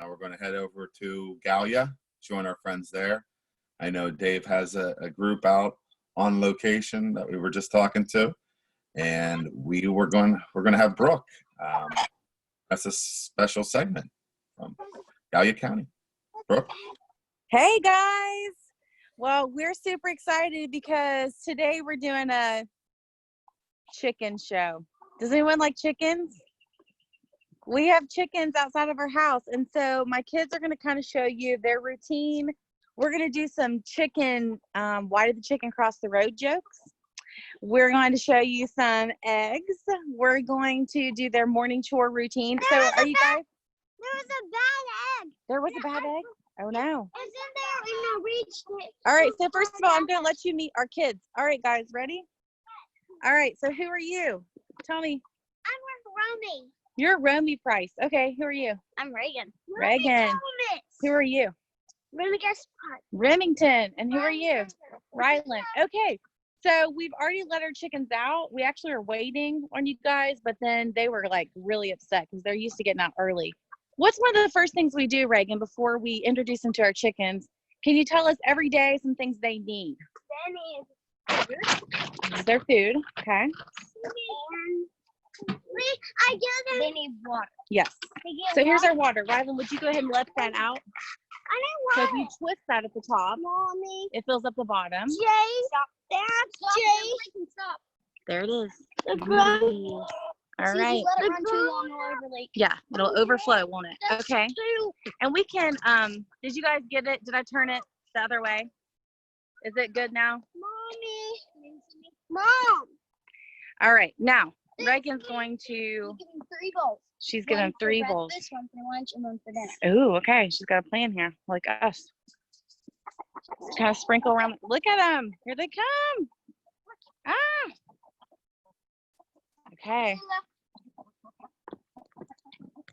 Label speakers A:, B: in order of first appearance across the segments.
A: Now we're going to head over to Gallia, join our friends there. I know Dave has a group out on location that we were just talking to, and we're going to have Brooke. That's a special segment from Gallia County. Brooke.
B: Hey guys. Well, we're super excited because today we're doing a chicken show. Does anyone like chickens? We have chickens outside of our house, and so my kids are going to kind of show you their routine. We're going to do some chicken, why did the chicken cross the road jokes. We're going to show you some eggs. We're going to do their morning chore routine. So are you guys?
C: There was a bad egg.
B: There was a bad egg? Oh no.
C: It's in there and I reached it.
B: All right, so first of all, I'm going to let you meet our kids. All right, guys, ready? All right, so who are you? Tell me.
C: I'm with Romy.
B: You're Romy Price. Okay, who are you?
C: I'm Reagan.
B: Reagan. Who are you? Remington. And who are you? Ryland. Okay, so we've already let our chickens out. We actually were waiting on you guys, but then they were like really upset because they're used to getting out early. What's one of the first things we do, Reagan, before we introduce them to our chickens? Can you tell us every day some things they need?
C: They need food.
B: Their food, okay.
C: I give them. They need water.
B: Yes. So here's our water. Ryland, would you go ahead and let that out?
C: I need
B: So
C: water.
B: if you twist that at the top,
C: Mommy.
B: it fills up the bottom.
C: Jay. Stop. That's Jay. Stop.
B: There it is.
C: The ground.
B: All right.
C: Let it run too long, it'll overlake.
B: Yeah, it'll overflow, won't it?
C: That's
B: Okay.
C: true.
B: And we can, did you guys get it? Did I turn it the other way? Is it good now?
C: Mommy. Mom.
B: All right. Now, Reagan's going to,
C: Give him 3 bowls.
B: she's giving 3 bowls.
C: This one for lunch and one for dinner.
B: Ooh, okay. She's got a plan here, like us. Kind of sprinkle around. Look at them. Here they come. Ah. Okay.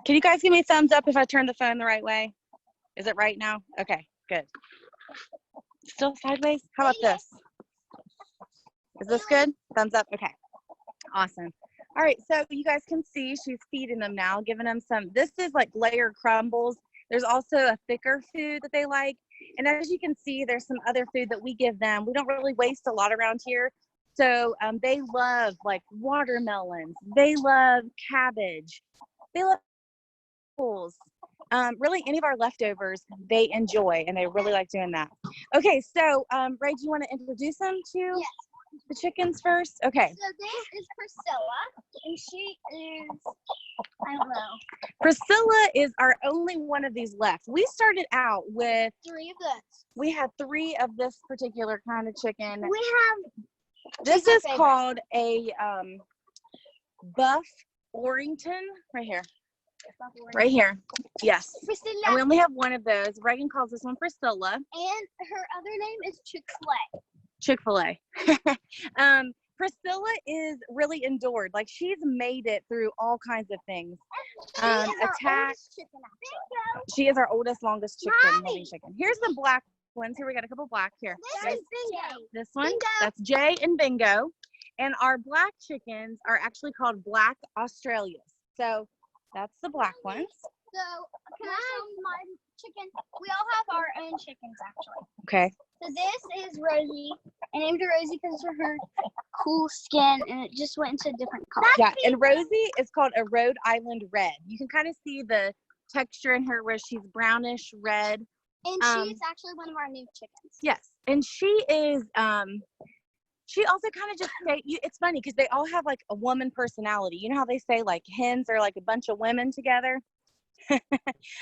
B: Can you guys give me a thumbs up if I turn the phone the right way? Is it right now? Okay, good. Still sideways? How about this? Is this good? Thumbs up? Okay. Awesome. All right, so you guys can see she's feeding them now, giving them some, this is like layered crumbles. There's also a thicker food that they like. And as you can see, there's some other food that we give them. We don't really waste a lot around here. So they love like watermelons. They love cabbage. They love apples. Really any of our leftovers they enjoy, and they really like doing that. Okay, so Ray, do you want to introduce them to the chickens first? Okay.
C: So this is Priscilla, and she is, I don't know.
B: Priscilla is our only one of these left. We started out with
C: 3 of this.
B: we had 3 of this particular kind of chicken.
C: We have.
B: This is called a buff Orrington, right here. Right here. Yes.
C: Priscilla.
B: And we only have one of those. Reagan calls this one Priscilla.
C: And her other name is Chick-fil-A.
B: Chick-fil-A. Priscilla is really endured. Like she's made it through all kinds of things. Attack. She is our oldest, longest chicken. Here's the black ones. Here we got a couple black here. This one,
C: Bingo.
B: that's Jay and Bingo. And our black chickens are actually called Black Australias. So that's the black ones.
C: So, can I show my chicken? We all have our own chickens, actually.
B: Okay.
C: So this is Rosie. I named her Rosie because of her cool skin, and it just went into a different color.
B: Yeah, and Rosie is called a Rhode Island Red. You can kind of see the texture in her where she's brownish red.
C: And she's actually one of our new chickens.
B: Yes, and she is, she also kind of just, it's funny because they all have like a woman personality. You know how they say like hens are like a bunch of women together?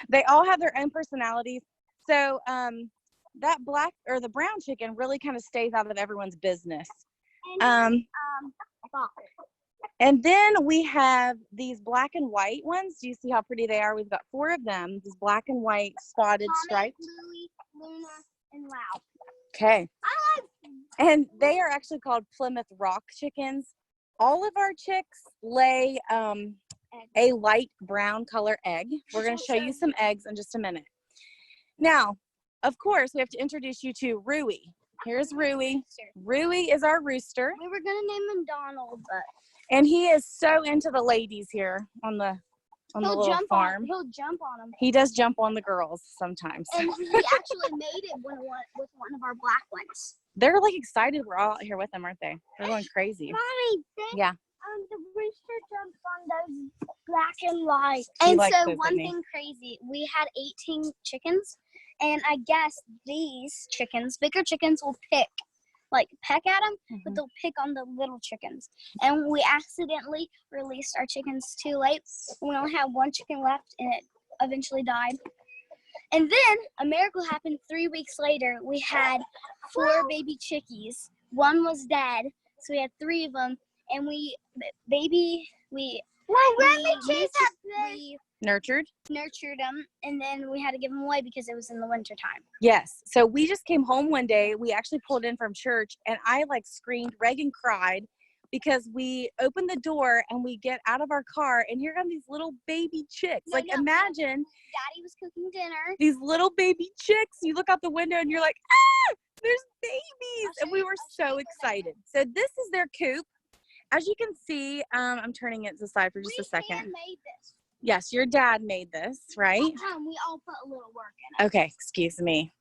B: They all have their own personalities. So that black or the brown chicken really kind of stays out of everyone's business. And then we have these black and white ones. Do you see how pretty they are? We've got 4 of them, these black and white spotted stripes.
C: Louie, Luna, and Lau.
B: Okay. And they are actually called Plymouth Rock chickens. All of our chicks lay a light brown color egg. We're going to show you some eggs in just a minute. Now, of course, we have to introduce you to Rui. Here's Rui. Rui is our rooster.
C: We were going to name him Donald, but...
B: And he is so into the ladies here on the on the little farm.
C: He'll jump on them.
B: He does jump on the girls sometimes.
C: And he actually made it with one of our black ones.
B: They're like excited we're all out here with them, aren't they? They're going crazy.
C: Mommy,
B: Yeah.
C: The rooster jumped on those black and white.
B: He
C: And
B: likes
C: so
B: those,
C: one
B: doesn't he?
C: thing crazy, we had 18 chickens, and I guess these chickens, bigger chickens, will peck at them, but they'll pick on the little chickens. And we accidentally released our chickens too late. We only had one chicken left, and it eventually died. And then a miracle happened 3 weeks later. We had 4 baby chickies. One was dead, so we had 3 of them. And we
B: Nurtured.
C: nurtured them, and then we had to give them away because it was in the winter time.
B: Yes. So we just came home one day. We actually pulled in from church, and I like screamed. Reagan cried because we opened the door and we get out of our car, and here come these little baby chicks. Imagine
C: Daddy was cooking dinner.
B: these little baby chicks. You look out the window and you're like, ah, there's babies. And we were so excited. So this is their coop. As you can see, I'm turning it to the side for just a second.
C: Made this.
B: Yes, your dad made this, right?
C: We all put a little work in it.
B: Okay, excuse me.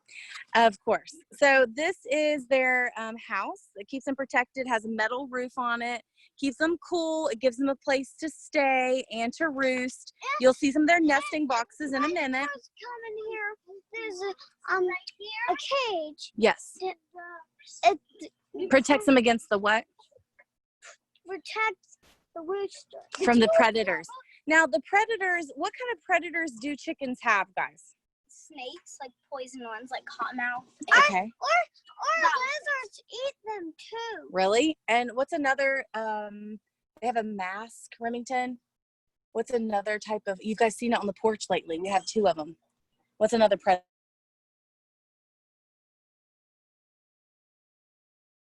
B: Of course. So this is their house. It keeps them protected, has a metal roof on it, keeps them cool. It gives them a place to stay and to roost. You'll see some of their nesting boxes in a minute.
C: Coming here. There's a cage.
B: Yes.
C: It
B: Protects them against the what?
C: protects the rooster
B: From the predators. Now, the predators, what kind of predators do chickens have, guys?
C: Snakes, like poison ones, like cottonmouth.
B: Okay.
C: Or lizards eat them too.
B: Really? And what's another, they have a mask, Remington? What's another type of, you guys seen it on the porch lately? We have 2 of them. What's another predator?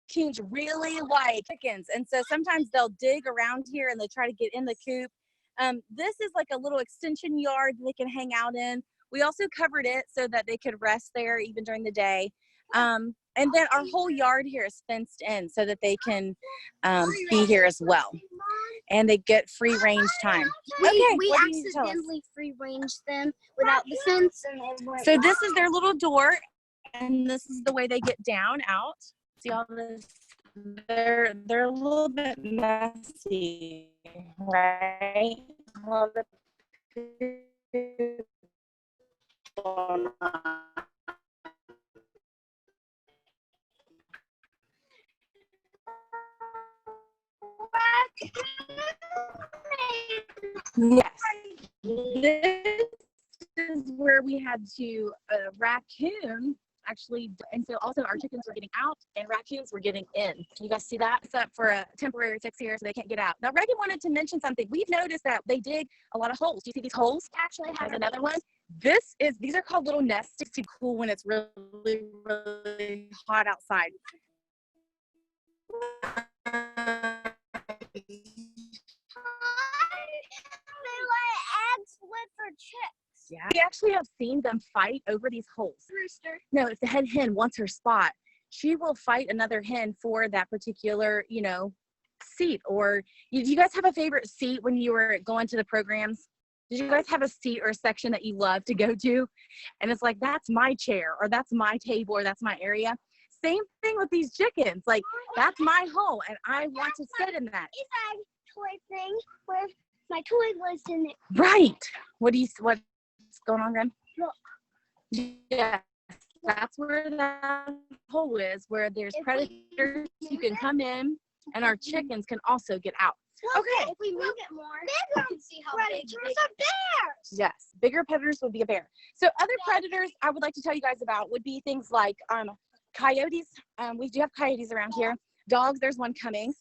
B: Chickens really like chickens, and so sometimes they'll dig around here and they try to get in the coop. This is like a little extension yard they can hang out in. We also covered it so that they could rest there even during the day. And then our whole yard here is fenced in so that they can be here as well. And they get free range time.
C: We accidentally free ranged them without the fence.
B: So this is their little door, and this is the way they get down out. See all this? They're a little bit messy, right? A little bit going on. Yes. This is where we had to raccoon actually, and so also our chickens were getting out and raccoons were getting in. You guys see that? It's up for a temporary fix here so they can't get out. Now Reagan wanted to mention something. We've noticed that they dig a lot of holes. Do you see these holes?
C: Actually,
B: There's another one. These are called little nests. It's too cool when it's really, really hot outside.
C: They lay eggs with their chicks.
B: Yeah. We actually have seen them fight over these holes.
C: Rooster.
B: No, if the head hen wants her spot, she will fight another hen for that particular, seat. Or do you guys have a favorite seat when you were going to the programs? Did you guys have a seat or a section that you love to go to? And it's like, that's my chair, or that's my table, or that's my area. Same thing with these chickens. Like, that's my home, and I want to sit in that.
C: It's a toy thing where my toy was in it.
B: Right. What's going on, Grim?
C: Look.
B: Yes. That's where that hole is, where there's predators who can come in, and our chickens can also get out.
C: Okay. If we move it more, you can see how big are bears.
B: Yes, bigger predators would be a bear. So other predators I would like to tell you guys about would be things like coyotes. We do have coyotes around here. Dogs, there's one coming.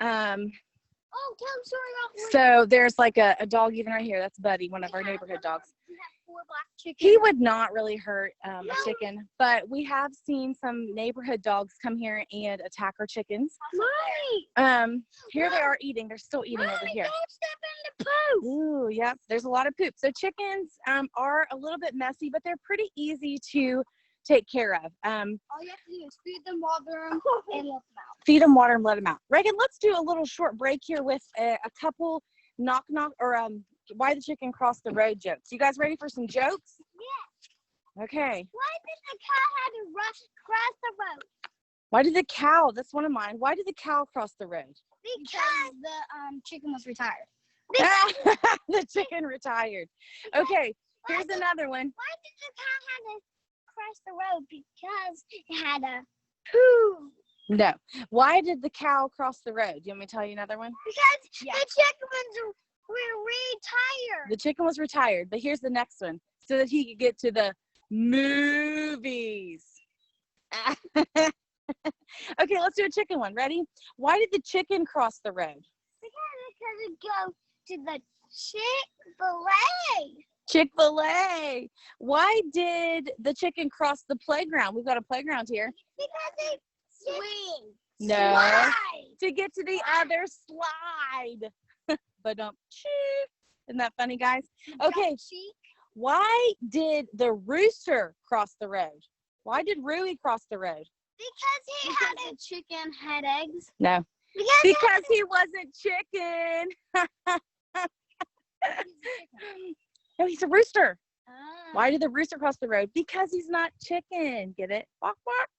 C: Oh, tell them story about
B: So there's like a dog even right here. That's Buddy, one of our neighborhood dogs.
C: We have 4 black chickens.
B: He would not really hurt a chicken, but we have seen some neighborhood dogs come here and attack our chickens.
C: Mommy.
B: Here they are eating. They're still eating over here.
C: Don't step in the poop.
B: Ooh, yep. There's a lot of poop. So chickens are a little bit messy, but they're pretty easy to take care of.
C: All you have to do is feed them, water them, and let them out.
B: Feed them, water them, let them out. Reagan, let's do a little short break here with a couple why the chicken crossed the road jokes. You guys ready for some jokes?
C: Yeah.
B: Okay.
C: Why did the cow have to cross the road?
B: Why did the cow, that's one of mine. Why did the cow cross the road?
C: Because the chicken was retired.
B: The chicken retired. Okay, here's another one.
C: Why did the cow have to cross the road? Because it had a poo.
B: No. Why did the cow cross the road? Do you want me to tell you another one?
C: Because the chickens were retired.
B: The chicken was retired, but here's the next one. So that he could get to the movies. Okay, let's do a chicken one. Ready? Why did the chicken cross the road?
C: Because it go to the Chick-fil-A.
B: Chick-fil-A. Why did the chicken cross the playground? We've got a playground here.
C: Because they swing.
B: No.
C: Slide.
B: To get to the other slide. But isn't that funny, guys? Okay. Why did the rooster cross the road? Why did Rui cross the road?
C: Because the chicken had eggs.
B: No. Because he wasn't chicken. No, he's a rooster. Why did the rooster cross the road? Because he's not chicken. Get it? Walk, walk.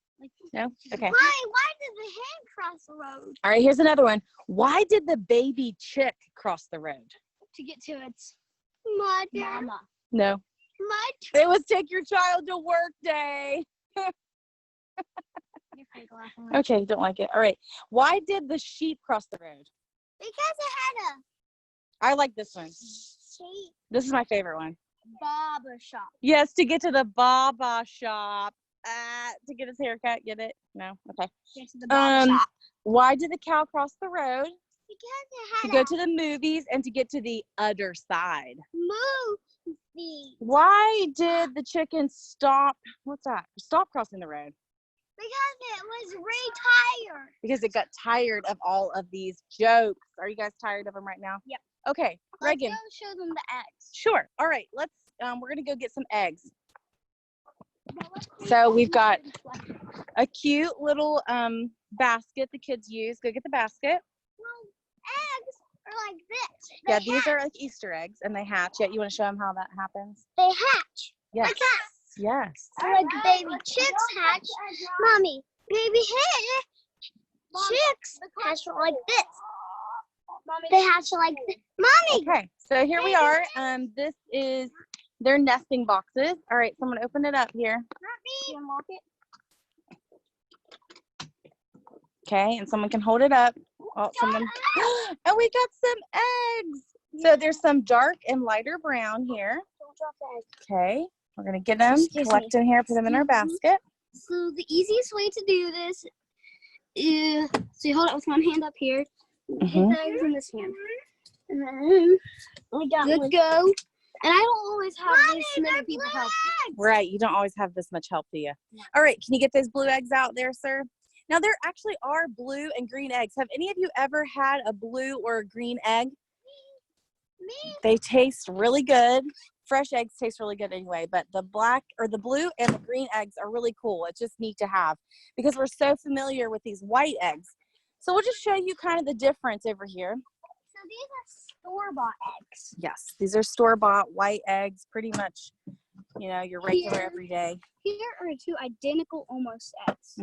B: No? Okay.
C: Why did the hen cross the road?
B: All right, here's another one. Why did the baby chick cross the road?
C: To get to its mama.
B: No. It was take your child to work day. Okay, don't like it. All right. Why did the sheep cross the road?
C: Because it had
B: I like this one.
C: sheep
B: This is my favorite one.
C: barber shop.
B: Yes, to get to the Baba shop. To get his haircut. Get it? No? Okay.
C: Get to the barber shop.
B: Why did the cow cross the road?
C: Because it
B: To
C: had
B: go to the movies and to get to the other side.
C: movie.
B: Why did the chicken stop? What's that? Stop crossing the road.
C: Because it was retired.
B: Because it got tired of all of these jokes. Are you guys tired of them right now?
C: Yep.
B: Okay, Reagan.
C: Let's go show them the eggs.
B: Sure. All right. Let's. We're gonna go get some eggs. So we've got a cute little basket the kids use. Go get the basket.
C: Well, eggs are like this.
B: Yeah, these are like Easter eggs, and they hatch. Yeah, you want to show them how that happens?
C: They hatch.
B: Yes.
C: Like that.
B: Yes.
C: Like baby chicks hatch. Mommy, baby chicks hatch like this. They hatch like this. Mommy.
B: Okay. So here we are. This is their nesting boxes. All right. So I'm gonna open it up here.
C: Not me. Unlock it.
B: Okay, and someone can hold it up. Oh, someone. And we got some eggs. So there's some dark and lighter brown here.
C: Don't drop the eggs.
B: Okay, we're gonna get them,
C: Excuse
B: collect them here, put them in our basket.
C: So the easiest way to do this is, so you hold it with one hand up here, hit the eggs in this hand, and then good go. And I don't always have this many people help.
B: Right, you don't always have this much help, do you? All right, can you get those blue eggs out there, sir? Now there actually are blue and green eggs. Have any of you ever had a blue or a green egg?
C: Me.
B: They taste really good. Fresh eggs taste really good anyway, but the black or the blue and the green eggs are really cool. It's just neat to have because we're so familiar with these white eggs. So we'll just show you kind of the difference over here.
C: So these are store-bought eggs.
B: Yes, these are store-bought white eggs, pretty much, you know, your regular everyday.
C: Here are two identical almost eggs.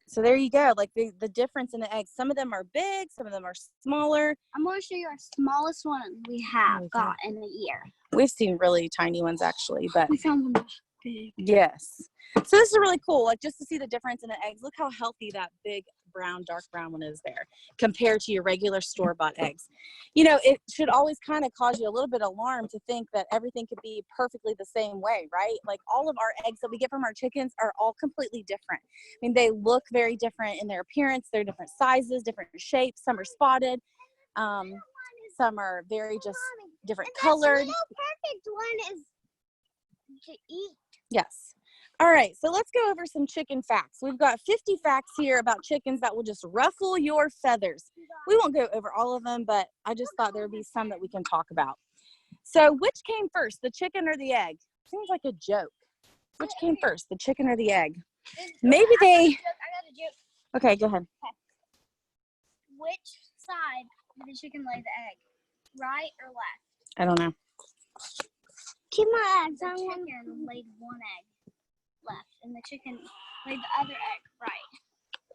B: So there you go, like the difference in the eggs. Some of them are big, some of them are smaller.
C: I'm going to show you our smallest one we have got in a year.
B: We've seen really tiny ones actually, but
C: We found one big.
B: yes. So this is really cool, like just to see the difference in the eggs. Look how healthy that big brown, dark brown one is there compared to your regular store-bought eggs. You know, it should always kind of cause you a little bit of alarm to think that everything could be perfectly the same way, right? Like all of our eggs that we get from our chickens are all completely different. I mean, they look very different in their appearance. They're different sizes, different shapes. Some are spotted. Some are very just different colored.
C: The perfect one is to eat.
B: Yes. All right, so let's go over some chicken facts. We've got 50 facts here about chickens that will just ruffle your feathers. We won't go over all of them, but I just thought there would be some that we can talk about. So which came first, the chicken or the egg? Seems like a joke. Which came first, the chicken or the egg? Maybe they...
C: I got a joke.
B: Okay, go ahead.
C: Which side did the chicken lay the egg? right or left?
B: I don't know.
C: Keep my eggs. The chicken laid one egg left, and the chicken laid the other egg right.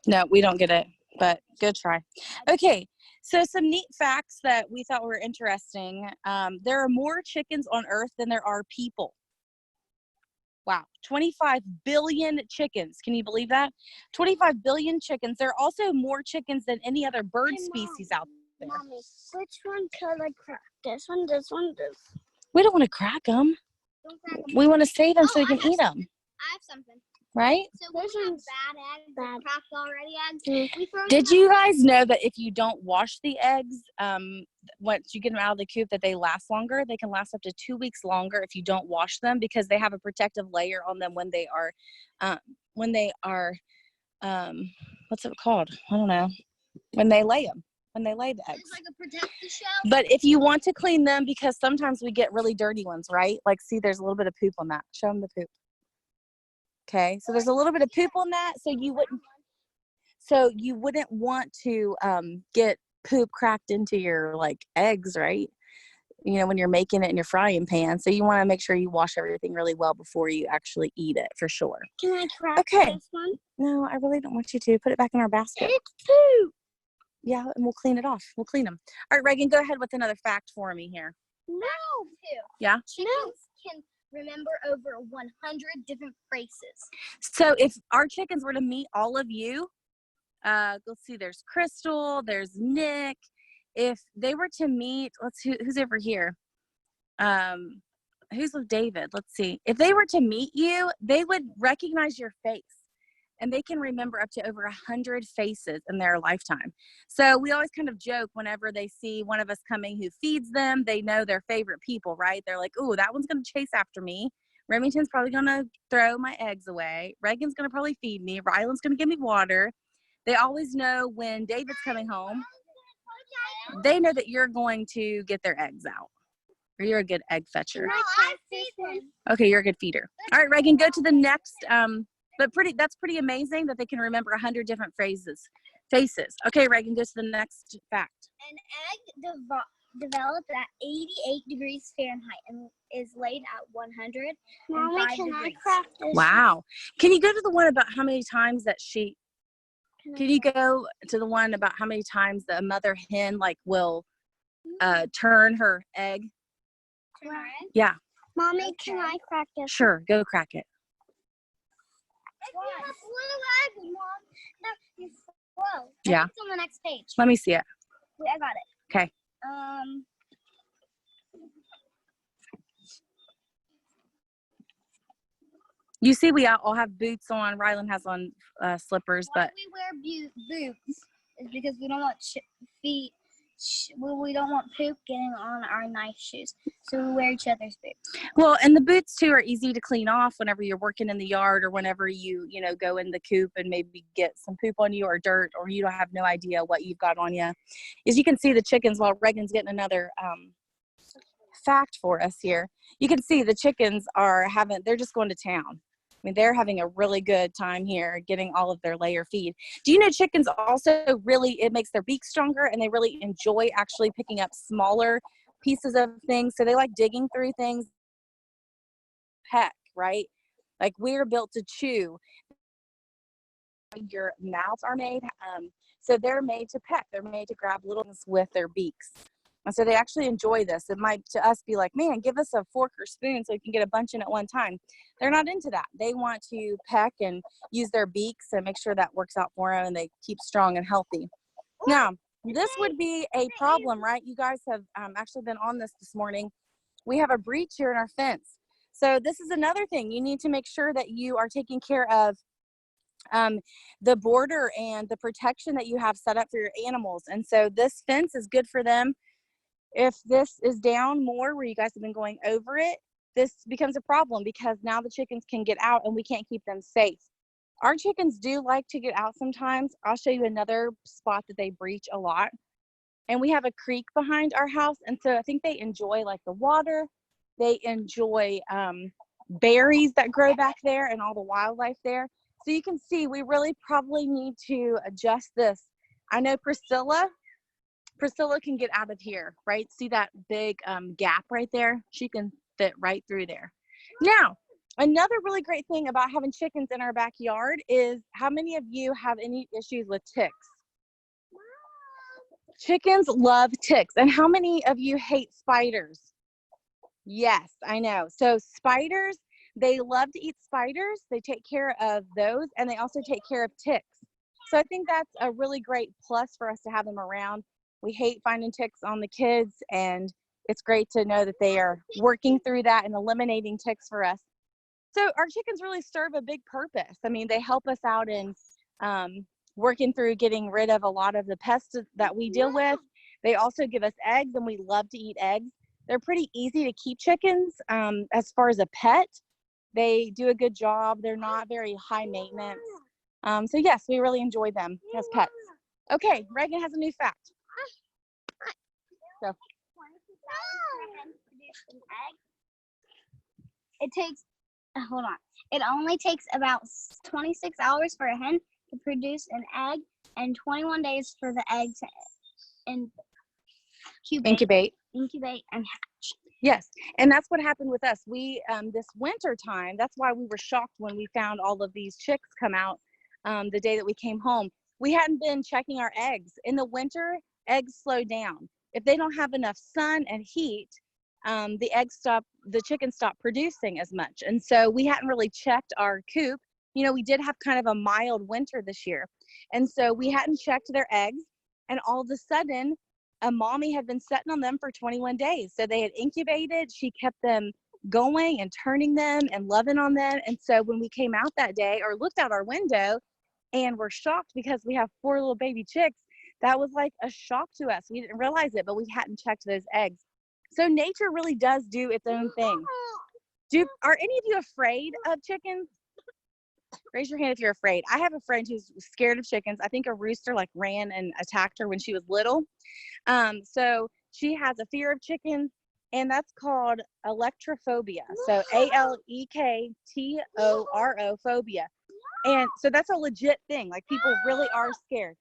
B: No, we don't get it, but good try. Okay, so some neat facts that we thought were interesting. There are more chickens on Earth than there are people. Wow, 25 billion chickens. Can you believe that? 25 billion chickens. There are also more chickens than any other bird species out there.
C: Mommy, which one could I crack? This one, this one, this.
B: We don't want to crack them.
C: Don't crack them.
B: We want to save them so we
C: I
B: can
C: have
B: eat them,
C: I have something.
B: right?
C: So we have bad eggs, cracked already eggs. We throw
B: Did
C: them
B: you guys know that if you don't wash the eggs, once you get them out of the coop, that they last longer? They can last up to 2 weeks longer if you don't wash them, because they have a protective layer on them when they are, what's it called? I don't know. When they lay them, when they lay the eggs.
C: It's like a protective shell.
B: But if you want to clean them, because sometimes we get really dirty ones, right? Like, see, there's a little bit of poop on that. Show them the poop. Okay, so there's a little bit of poop on that, so you wouldn't want to get poop cracked into your like eggs, right? You know, when you're making it in your frying pan. So you want to make sure you wash everything really well before you actually eat it, for sure.
C: Can I crack this one?
B: No, I really don't want you to. Put it back in our basket.
C: It's poop.
B: Yeah, and we'll clean it off. We'll clean them. All right, Reagan, go ahead with another fact for me here.
C: No.
B: Yeah?
C: Chickens can remember over 100 different faces.
B: So if our chickens were to meet all of you, let's see, there's Crystal, there's Nick. If they were to meet, who's over here? Who's with David? Let's see. If they were to meet you, they would recognize your face. And they can remember up to over 100 faces in their lifetime. So we always kind of joke whenever they see one of us coming who feeds them, they know their favorite people, right? They're like, oh, that one's going to chase after me. Remington's probably going to throw my eggs away. Reagan's going to probably feed me. Ryland's going to give me water. They always know when David's coming home. They know that you're going to get their eggs out. Or you're a good egg fetcher.
C: No, I feed them.
B: Okay, you're a good feeder. All right, Reagan, go to the next. That's pretty amazing that they can remember 100 different faces. Okay, Reagan, go to the next fact.
C: An egg developed at 88 degrees Fahrenheit and is laid at 105 degrees. I crack this?
B: Wow. Can you go to the one about how many times that can you go to the one about how many times the mother hen will turn her egg?
C: Turn her egg?
B: Yeah.
C: Mommy, okay. Can I crack this?
B: Sure, go crack it.
C: That's little egg, Mom. No, you're slow.
B: Yeah.
C: It's on the next page.
B: Let me see it.
C: Wait, I got it.
B: Okay. You see, we all have boots on. Ryland has on slippers,
C: Why
B: but
C: we wear boots is because we don't want we don't want poop getting on our nice shoes, so we wear each other's boots.
B: Well, and the boots too are easy to clean off whenever you're working in the yard or whenever you go in the coop and maybe get some poop on you or dirt, or you don't have no idea what you've got on you. As you can see, the chickens, while Reagan's getting another fact for us here, you can see the chickens they're just going to town. I mean, they're having a really good time here getting all of their layer feed. Do you know chickens also it makes their beak stronger, and they really enjoy actually picking up smaller pieces of things. So they like digging through things. Peck, right? Like we're built to chew. Your mouths are made. So they're made to peck. They're made to grab little things with their beaks. And so they actually enjoy this. It might to us be like, man, give us a fork or spoon so we can get a bunch in at one time. They're not into that. They want to peck and use their beaks and make sure that works out for them and they keep strong and healthy. Now, this would be a problem, right? You guys have actually been on this morning. We have a breach here in our fence. So this is another thing. You need to make sure that you are taking care of the border and the protection that you have set up for your animals. And so this fence is good for them. If this is down more where you guys have been going over it, this becomes a problem because now the chickens can get out and we can't keep them safe. Our chickens do like to get out sometimes. I'll show you another spot that they breach a lot. And we have a creek behind our house. And so I think they enjoy like the water. They enjoy berries that grow back there and all the wildlife there. So you can see we really probably need to adjust this. I know Priscilla Priscilla can get out of here, right? See that big gap right there? She can fit right through there. Now, another really great thing about having chickens in our backyard is how many of you have any issues with ticks? Chickens love ticks. And how many of you hate spiders? Yes, I know. So spiders, they love to eat spiders. They take care of those, and they also take care of ticks. So I think that's a really great plus for us to have them around. We hate finding ticks on the kids, and it's great to know that they are working through that and eliminating ticks for us. So our chickens really serve a big purpose. I mean, they help us out in working through getting rid of a lot of the pests that we deal with. They also give us eggs, and we love to eat eggs. They're pretty easy to keep chickens as far as a pet. They do a good job. They're not very high maintenance. So yes, we really enjoy them as pets. Okay, Reagan has a new fact. So.
C: It takes, hold on. It only takes about 26 hours for a hen to produce an egg and 21 days for the egg to incubate and hatch.
B: Yes, and that's what happened with us. We this winter time, that's why we were shocked when we found all of these chicks come out the day that we came home. We hadn't been checking our eggs. In the winter, eggs slow down. If they don't have enough sun and heat, the chickens stop producing as much. And so we hadn't really checked our coop. You know, we did have kind of a mild winter this year. And so we hadn't checked their eggs, and all of a sudden, a mommy had been sitting on them for 21 days. So they had incubated. She kept them going and turning them and loving on them. And so when we came out that day or looked out our window and were shocked because we have 4 little baby chicks, that was like a shock to us. We didn't realize it, but we hadn't checked those eggs. So nature really does do its own thing. Are any of you afraid of chickens? Raise your hand if you're afraid. I have a friend who's scared of chickens. I think a rooster like ran and attacked her when she was little. So she has a fear of chickens, and that's called electrophobia. So ALEKTORO phobia. And so that's a legit thing. Like people really are scared.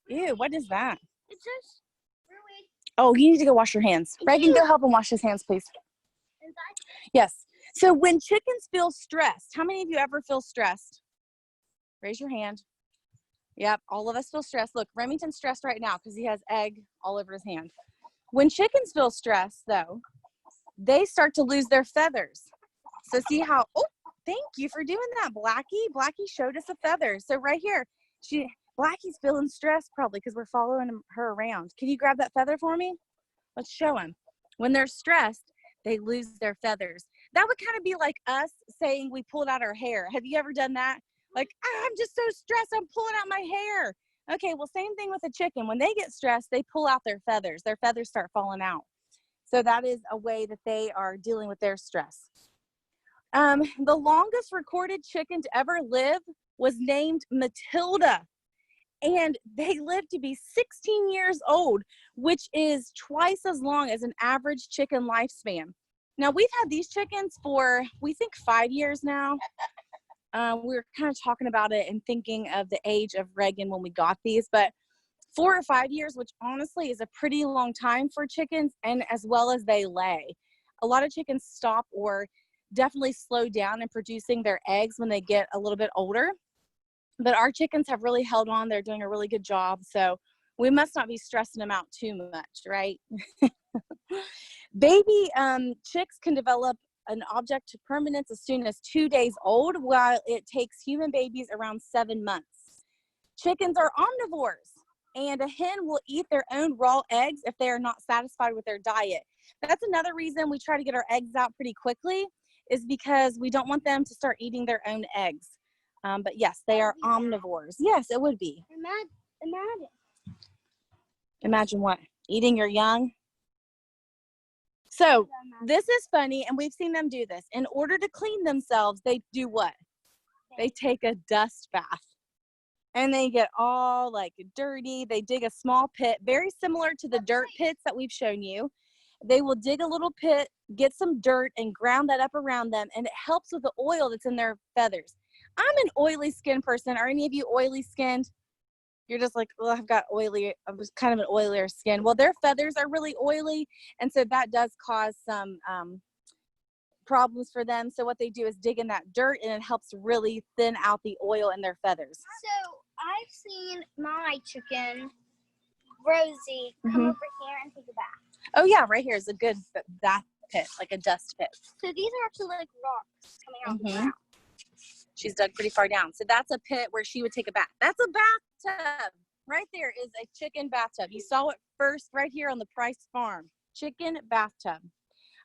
B: Ew, what is that?
C: It's just
B: Oh, you need to go wash your hands. Reagan, go help him wash his hands, please. Yes. So when chickens feel stressed, how many of you ever feel stressed? Raise your hand. Yep, all of us feel stressed. Look, Remington's stressed right now because he has egg all over his hand. When chickens feel stressed, though, they start to lose their feathers. So see how, oh, thank you for doing that, Blackie. Blackie showed us a feather. So right here, Blackie's feeling stressed probably because we're following her around. Can you grab that feather for me? Let's show him. When they're stressed, they lose their feathers. That would kind of be like us saying we pulled out our hair. Have you ever done that? Like, I'm just so stressed, I'm pulling out my hair. Okay, well, same thing with a chicken. When they get stressed, they pull out their feathers. Their feathers start falling out. So that is a way that they are dealing with their stress. The longest recorded chicken to ever live was named Matilda. And they lived to be 16 years old, which is twice as long as an average chicken lifespan. Now, we've had these chickens for, we think, 5 years now. We were kind of talking about it and thinking of the age of Reagan when we got these, but 4 or 5 years, which honestly is a pretty long time for chickens, and as well as they lay. A lot of chickens stop or definitely slow down in producing their eggs when they get a little bit older. But our chickens have really held on. They're doing a really good job. So we must not be stressing them out too much, right? Baby chicks can develop an object to permanence as soon as 2 days old, while it takes human babies around 7 months. Chickens are omnivores, and a hen will eat their own raw eggs if they are not satisfied with their diet. That's another reason we try to get our eggs out pretty quickly, is because we don't want them to start eating their own eggs. But yes, they are omnivores. Yes, it would be. Imagine what? Eating your young? So this is funny, and we've seen them do this. In order to clean themselves, they do what? They take a dust bath. And they get all like dirty. They dig a small pit, very similar to the dirt pits that we've shown you. They will dig a little pit, get some dirt, and ground that up around them, and it helps with the oil that's in their feathers. I'm an oily skin person. Are any of you oily skinned? You're just like, well, I've got oily, I was kind of an oilier skin. Well, their feathers are really oily. And so that does cause some problems for them. So what they do is dig in that dirt, and it helps really thin out the oil in their feathers.
C: So I've seen my chicken, Rosie, come over here and take a bath.
B: Oh yeah, right here is a good bath pit, like a dust pit.
C: So these are actually like rocks coming out of the ground.
B: She's dug pretty far down. So that's a pit where she would take a bath. That's a bathtub. Right there is a chicken bathtub. You saw it first right here on the Price Farm. Chicken bathtub.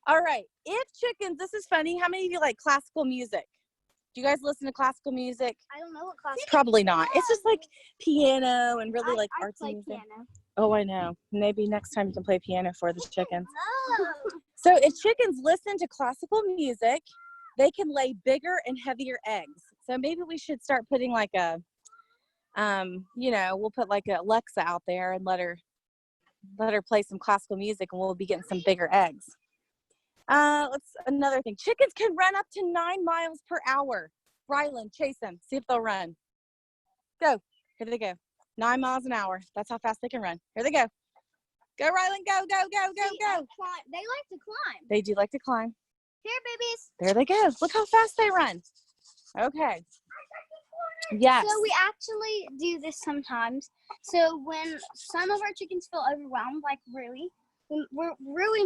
B: All right. If chickens, this is funny. How many of you like classical music? Do you guys listen to classical music?
C: I don't know what class.
B: Probably not. It's just like piano and really like
C: I
B: artsy
C: play
B: music.
C: piano.
B: Oh, I know. Maybe next time you can play piano for the chickens.
C: Oh.
B: So if chickens listen to classical music, they can lay bigger and heavier eggs. So maybe we should start putting like a, you know, we'll put like a Alexa out there and let her play some classical music, and we'll be getting some bigger eggs. Another thing. Chickens can run up to 9 miles per hour. Rylan, chase them. See if they'll run. Go. Here they go. 9 miles an hour. That's how fast they can run. Here they go. Go, Rylan. Go, go, go, go, go.
C: They like to climb.
B: They do like to climb.
C: Here, babies.
B: There they go. Look how fast they run. Okay. Yes.
C: So we actually do this sometimes. So when some of our chickens feel overwhelmed, like Rui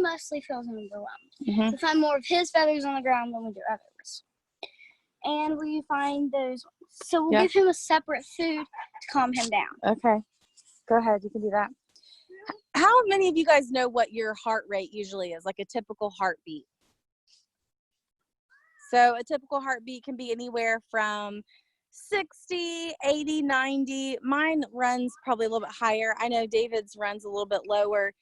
C: mostly feels overwhelmed. We find more of his feathers on the ground than we do others. And we find those. So we'll give him a separate food to calm him down.
B: Okay. Go ahead. You can do that. How many of you guys know what your heart rate usually is, like a typical heartbeat? So a typical heartbeat can be anywhere from 60, 80, 90. Mine runs probably a little bit higher. I know David's runs a little bit lower.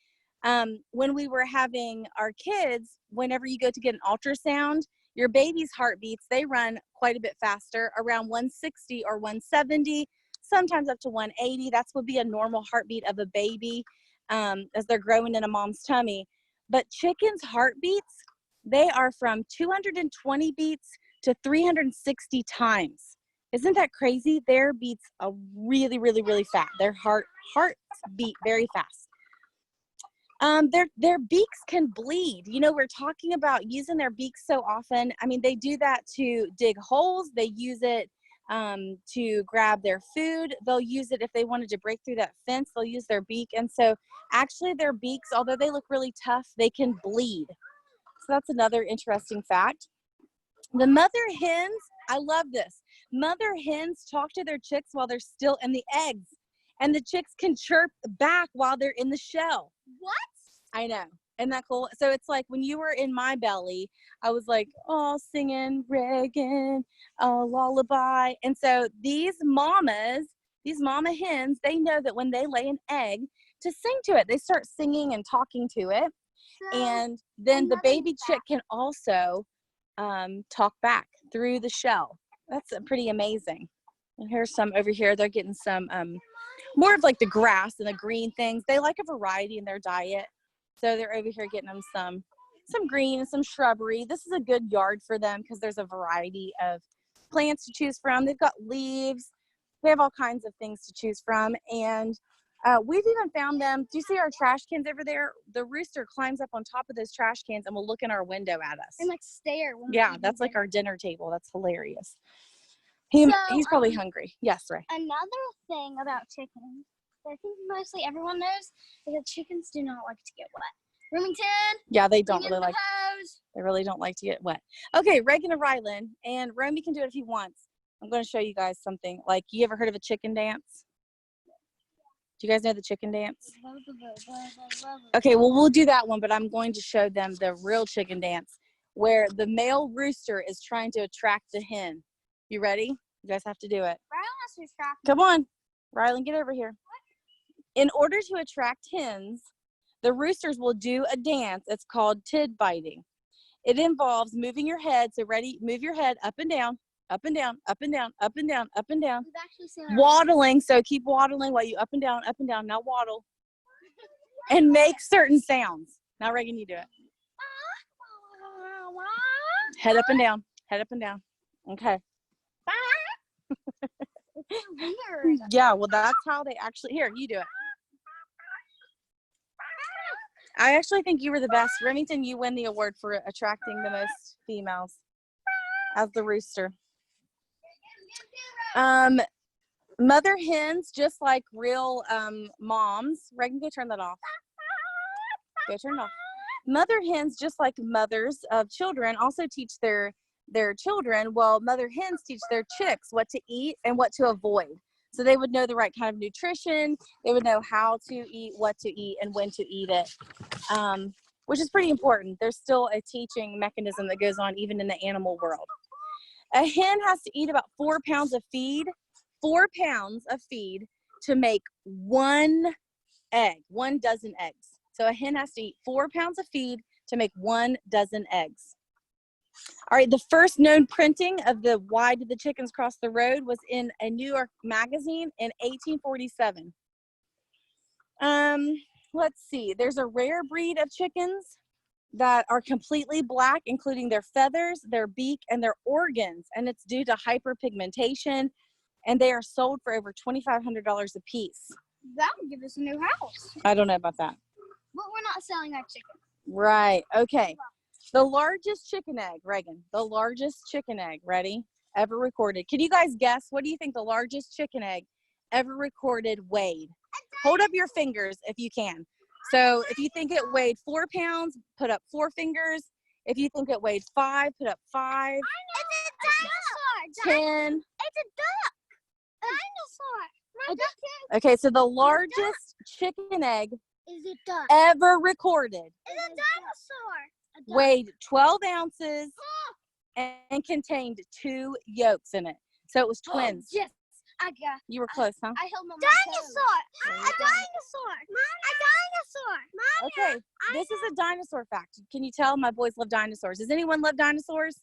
B: When we were having our kids, whenever you go to get an ultrasound, your baby's heartbeats, they run quite a bit faster, around 160 or 170, sometimes up to 180. That's would be a normal heartbeat of a baby as they're growing in a mom's tummy. But chickens' heartbeats, they are from 220 beats to 360 times. Isn't that crazy? Their beats are really, really, really fast. Their hearts beat very fast. Their beaks can bleed. You know, we're talking about using their beaks so often. I mean, they do that to dig holes. They use it to grab their food. They'll use it if they wanted to break through that fence. They'll use their beak. And so actually their beaks, although they look really tough, they can bleed. So that's another interesting fact. The mother hens, I love this. Mother hens talk to their chicks while they're still in the eggs. And the chicks can chirp back while they're in the shell.
C: What?
B: I know. Isn't that cool? So it's like when you were in my belly, I was like, oh, singing Reagan, a lullaby. And so these mama hens, they know that when they lay an egg to sing to it. They start singing and talking to it.
C: So,
B: and then the baby chick can also talk back through the shell. That's pretty amazing. And here's some over here. They're getting some more of like the grass and the green things. They like a variety in their diet. So they're over here getting them some green and some shrubbery. This is a good yard for them because there's a variety of plants to choose from. They've got leaves. We have all kinds of things to choose from. And we've even found them. Do you see our trash cans over there? The rooster climbs up on top of those trash cans and will look in our window at us.
C: And like stare.
B: Yeah, that's like our dinner table. That's hilarious. He's probably hungry. Yes, Ray.
C: Another thing about chickens, I think mostly everyone knows, is that chickens do not like to get wet. Remington.
B: Yeah, they don't really like.
C: Hose.
B: They really don't like to get wet. Okay, Reagan and Rylan, and Romy can do it if he wants. I'm going to show you guys something. Like, you ever heard of a chicken dance? Do you guys know the chicken dance? Okay, well, we'll do that one, but I'm going to show them the real chicken dance where the male rooster is trying to attract the hen. You ready? You guys have to do it.
C: Rylan has to attract.
B: Come on. Rylan, get over here. In order to attract hens, the roosters will do a dance. It's called tid biting. It involves moving your head. So ready? Move your head up and down, up and down, up and down, up and down, up and down.
C: We've actually seen
B: Waddling. So keep waddling while you up and down, up and down. Now waddle. And make certain sounds. Now, Reagan, you do it. Head up and down. Head up and down. Okay.
C: Weird.
B: Yeah, well, that's how they actually. Here, you do it. I actually think you were the best. Remington, you win the award for attracting the most females as the rooster. Mother hens, just like real moms. Reagan, go turn that off. Go turn it off. Mother hens, just like mothers of children, also teach their children. Well, mother hens teach their chicks what to eat and what to avoid. So they would know the right kind of nutrition. They would know how to eat, what to eat, and when to eat it, which is pretty important. There's still a teaching mechanism that goes on even in the animal world. A hen has to eat about 4 pounds of feed, 4 pounds of feed to make 1 egg, 1 dozen eggs. So a hen has to eat 4 pounds of feed to make 1 dozen eggs. All right, the first known printing of the "Why Did the Chickens Cross the Road" was in a New York magazine in 1847. Let's see, there's a rare breed of chickens that are completely black, including their feathers, their beak, and their organs, and it's due to hyperpigmentation, and they are sold for over $2,500 a piece.
C: That would give us a new house.
B: I don't know about that.
C: But we're not selling our chicken.
B: Right, okay. The largest chicken egg, Reagan, the largest chicken egg, ready, ever recorded. Can you guys guess, what do you think the largest chicken egg ever recorded weighed? Hold up your fingers if you can. So if you think it weighed 4 pounds, put up 4 fingers. If you think it weighed 5, put up 5.
C: It's a dinosaur.
B: 10.
C: It's a duck. A dinosaur.
B: Okay, so the largest chicken egg
C: Is a duck.
B: ever recorded
C: It's a dinosaur. A duck.
B: weighed 12 ounces and contained 2 yolks in it. So it was twins.
C: Yes, I got.
B: You were close, huh?
C: I held my dinosaur. A dinosaur. A dinosaur.
B: Okay, this is a dinosaur fact. Can you tell my boys love dinosaurs? Does anyone love dinosaurs?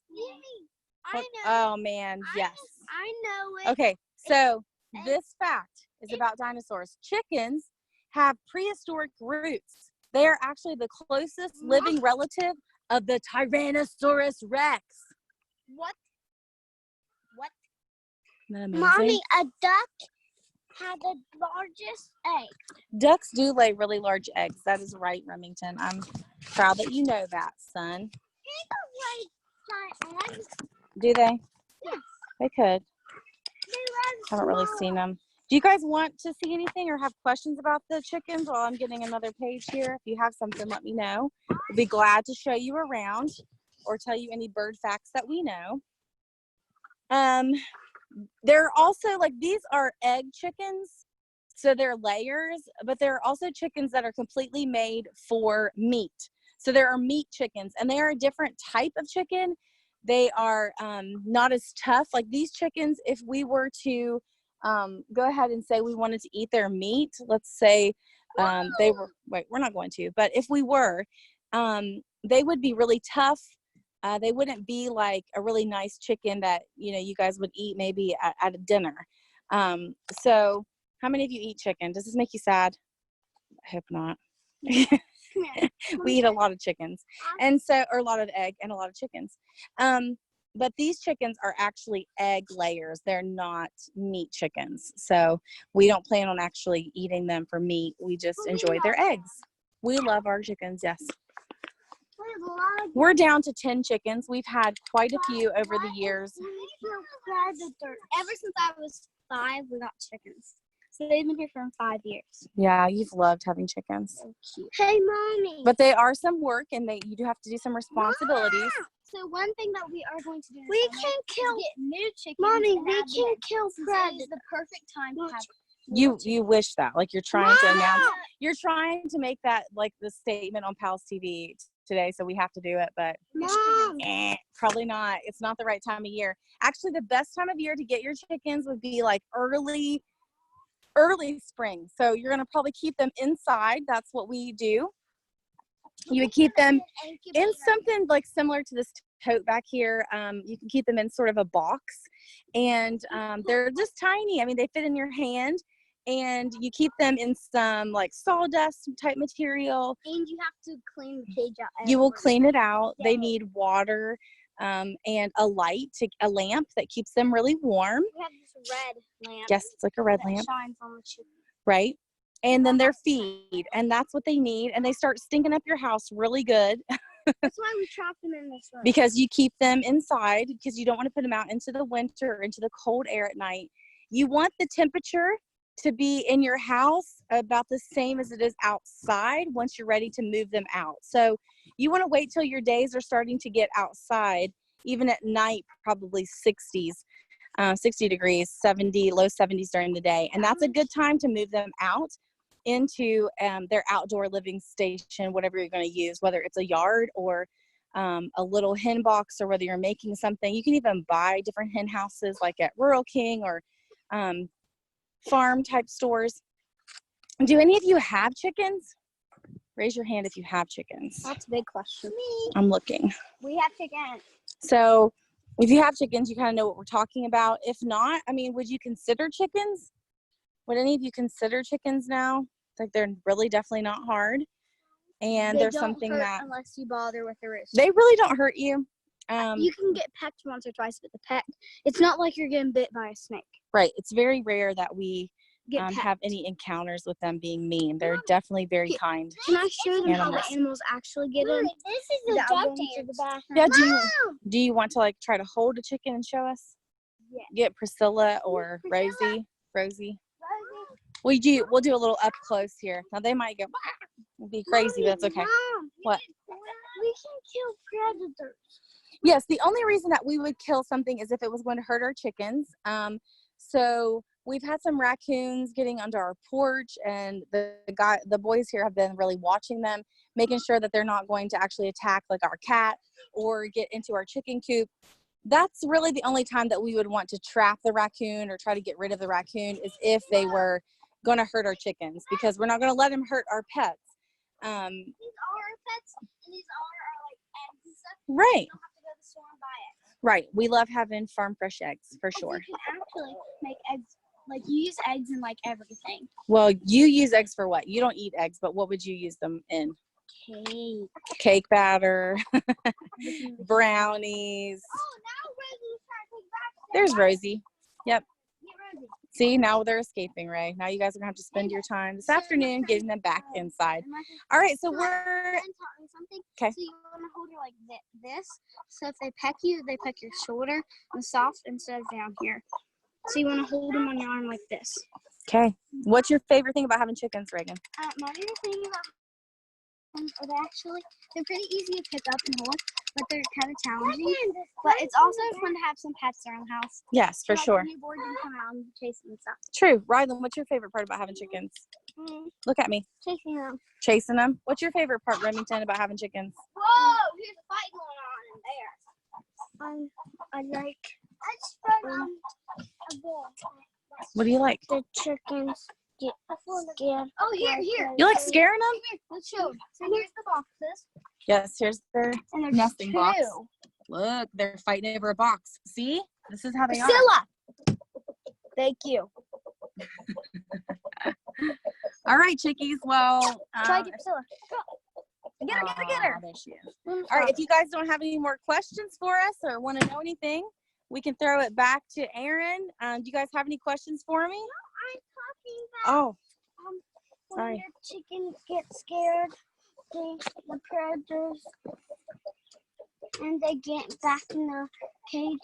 C: I know.
B: Oh man, yes.
C: I know it.
B: Okay, so this fact is about dinosaurs. Chickens have prehistoric roots. They are actually the closest living relative of the Tyrannosaurus Rex.
C: What?
B: Isn't that amazing?
C: Mommy, a duck had the largest egg.
B: Ducks do lay really large eggs. That is right, Remington. I'm proud that you know that, son. Do they?
C: Yes.
B: They could. Haven't really seen them. Do you guys want to see anything or have questions about the chickens while I'm getting another page here? If you have something, let me know. We'll be glad to show you around or tell you any bird facts that we know. They're also, like, these are egg chickens, so they're layers, but there are also chickens that are completely made for meat. So there are meat chickens, and they are a different type of chicken. They are not as tough. Like these chickens, if we were to go ahead and say we wanted to eat their meat, let's say they were, wait, we're not going to, but if we were, they would be really tough. They wouldn't be like a really nice chicken that, you know, you guys would eat maybe at a dinner. So how many of you eat chicken? Does this make you sad? I hope not. We eat a lot of chickens, and so, or a lot of egg and a lot of chickens. But these chickens are actually egg layers. They're not meat chickens. So we don't plan on actually eating them for meat. We just enjoy their eggs. We love our chickens, yes. We're down to 10 chickens. We've had quite a few over the years.
C: Ever since I was 5, we got chickens. So they've been here for 5 years.
B: Yeah, you've loved having chickens.
C: So cute. Hey, Mommy.
B: But they are some work, and you do have to do some responsibilities.
C: So one thing that we are going to do is get new chickens. Mommy, we can kill predators. It's the perfect time to have.
B: You wish that, like you're trying to announce, you're trying to make that like the statement on PALS TV today, so we have to do it, but probably not. It's not the right time of year. Actually, the best time of year to get your chickens would be like early spring. So you're gonna probably keep them inside. That's what we do. You would keep them in something like similar to this tote back here. You can keep them in sort of a box, and they're just tiny. I mean, they fit in your hand, and you keep them in some like sawdust type material.
C: And you have to clean the cage out.
B: You will clean it out. They need water. and a lamp that keeps them really warm.
C: We have this red lamp.
B: Yes, it's like a red
C: that
B: lamp,
C: shines on the chicken.
B: right? And then their feed, and that's what they need. And they start stinking up your house really good
C: That's why we trap them in this room.
B: because you keep them inside because you don't want to put them out into the winter or into the cold air at night. You want the temperature to be in your house about the same as it is outside once you're ready to move them out. So you want to wait till your days are starting to get outside, even at night, probably 60s, 60 degrees, 70, low 70s during the day. And that's a good time to move them out into their outdoor living station, whatever you're going to use, whether it's a yard or a little hen box, or whether you're making something. You can even buy different hen houses like at Rural King or farm type stores. Do any of you have chickens? Raise your hand if you have chickens.
C: That's a big question. Me.
B: I'm looking.
C: We have chickens.
B: So if you have chickens, you kind of know what we're talking about. If not, I mean, would you consider chickens? Would any of you consider chickens now? Like, they're really definitely not hard. And
C: They
B: there's
C: don't
B: something
C: hurt
B: that
C: unless you bother with the roost.
B: they really don't hurt you.
C: You can get pecked once or twice, but the peck, it's not like you're getting bit by a snake.
B: Right. It's very rare that we
C: Get pecked.
B: have any encounters with them being mean. They're definitely very kind.
C: Can I show them how the
B: animals.
C: animals actually get in?
D: This is a
C: Without
D: dog
C: going to the
D: dance.
C: bathroom?
B: Yeah. Do you want to like try to hold a chicken and show us?
C: Yeah.
B: Get Priscilla or Rosie. We'll do a little up close here. Now they might go, it'd be crazy, but that's okay.
C: Mom,
B: What?
C: we can kill predators.
B: Yes, the only reason that we would kill something is if it was going to hurt our chickens. So we've had some raccoons getting under our porch, and the boys here have been really watching them, making sure that they're not going to actually attack like our cat or get into our chicken coop. That's really the only time that we would want to trap the raccoon or try to get rid of the raccoon, is if they were going to hurt our chickens, because we're not going to let them hurt our pets.
C: These are our pets, and these are our like eggs and stuff.
B: Right.
C: You don't have to go to the store and buy it.
B: Right. We love having farm fresh eggs for sure.
C: You can actually make eggs, like you use eggs in like everything.
B: Well, you use eggs for what? You don't eat eggs, but what would you use them in?
C: Cake.
B: Cake batter, brownies.
C: Oh, now Rosie's trying to take back.
B: There's Rosie. Yep.
C: Get Rosie.
B: See, now they're escaping, Ray. Now you guys are going to have to spend your time this afternoon getting them back inside. All right, so we're...
C: Taught me something.
B: 'Kay.
C: So you want to hold her like this. So if they peck you, they peck your shoulder and soft instead of down here. So you want to hold them on your arm like this.
B: Okay. What's your favorite thing about having chickens, Reagan?
C: My favorite thing about them are they're pretty easy to pick up and hold, but they're kind of challenging. But it's also fun to have some pets around the house.
B: Yes, for
C: Like
B: sure.
C: when you're bored, you come out and chase them and stuff.
B: True. Rylan, what's your favorite part about having chickens? Look at me.
C: Chasing them.
B: Chasing them. What's your favorite part, Remington, about having chickens?
C: Whoa! Here's a fight going on in there. I like
B: What do you like?
C: the chickens get scared. Oh, here.
B: You like scaring them?
C: Here, let's show. So here's the boxes.
B: Yes, here's their
C: And there's
B: nesting
C: two.
B: box. Look, they're fighting over a box. See? This is how they are.
C: Priscilla! Thank you.
B: All right, chickies. Well,
C: Try to get Priscilla. Go. Get her.
B: There she is. All right, if you guys don't have any more questions for us or want to know anything, we can throw it back to Aaron. Do you guys have any questions for me?
C: I'm talking about
B: Oh,
C: when
B: sorry.
C: your chickens get scared, the predators, and they get back in the cage,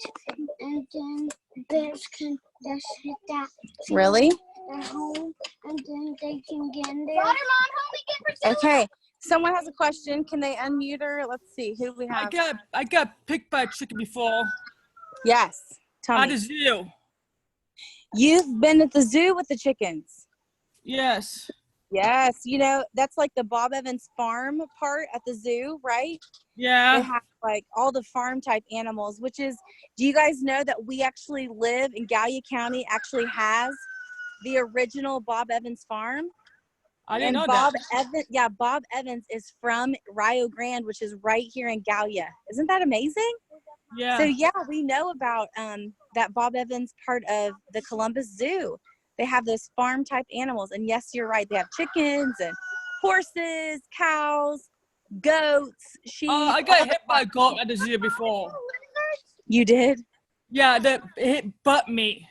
C: and then bears can just hit that.
B: Really?
C: Their home, and then they can get in there. Water, Mom, help me get Priscilla.
B: Okay. Someone has a question. Can they unmute her? Let's see. Who do we have?
D: I got picked by a chicken before.
B: Yes. Tell
D: How
B: me.
D: does you?
B: You've been at the zoo with the chickens.
D: Yes.
B: Yes. You know, that's like the Bob Evans farm part at the zoo, right? They
D: Yeah.
B: have like all the farm type animals, which is, do you guys know that we actually live in Gallia County, actually has the original Bob Evans farm?
D: I didn't know
B: Bob
D: that.
B: Evans, yeah, Bob Evans is from Rio Grande, which is right here in Gallia. Isn't that amazing?
D: Yeah.
B: So yeah, we know about that Bob Evans part of the Columbus Zoo. They have those farm type animals, and yes, you're right. They have chickens and horses, cows, goats, sheep.
D: I got hit by a goat at the zoo before.
B: You did?
D: Yeah, it butt me.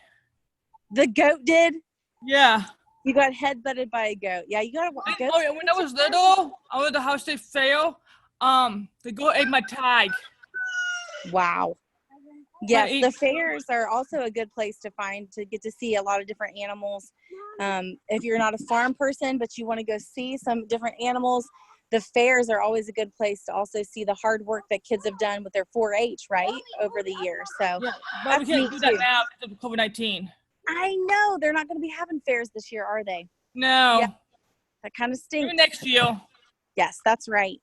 B: The goat did?
D: Yeah.
B: You got headbutted by a goat. Yeah, you got a goat.
D: Oh, yeah, when I was little, I went to the house they fail. The goat ate my tag.
B: Wow. Yes,
D: it-
B: the fairs are also a good place to get to see a lot of different animals. If you're not a farm person, but you want to go see some different animals, the fairs are always a good place to also see the hard work that kids have done with their 4-H, right, over the years. So
D: Yeah, but we
B: that's
D: can't
B: neat
D: do that
B: too.
D: now because of COVID-19.
B: I know they're not going to be having fairs this year, are they?
D: No.
B: Yeah. That kind of stinks.
D: Maybe next year.
B: Yes, that's right.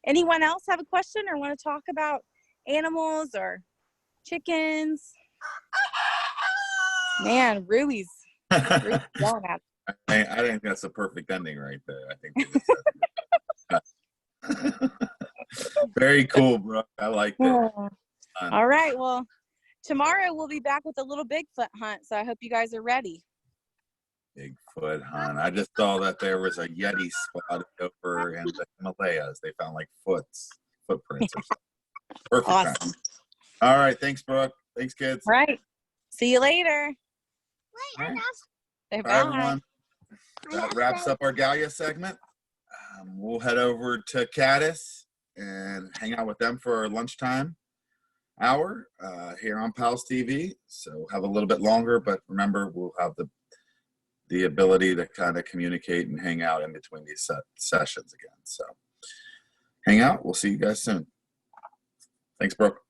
B: Anyone else have a question or want to talk about animals or chickens? Man, Ruby's yelling at
A: I think that's the perfect ending right there. I think they just said very cool, bro. I like it.
B: All right. Well, tomorrow we'll be back with a little Bigfoot hunt. So I hope you guys are ready.
A: Bigfoot hunt. I just saw that there was a Yeti spotted over in the Himalayas. They found like footprints or something. Perfect
B: Awesome.
A: time. All right. Thanks, Brooke. Thanks, kids.
B: All right. See you later.
A: All right.
B: Say
A: All right,
B: bye.
A: everyone. That wraps up our Gallia segment. We'll head over to Caddis and hang out with them for our lunchtime hour here on PALS TV. So have a little bit longer, but remember, we'll have the ability to kind of communicate and hang out in between these sessions again. So hang out. We'll see you guys soon. Thanks, Brooke.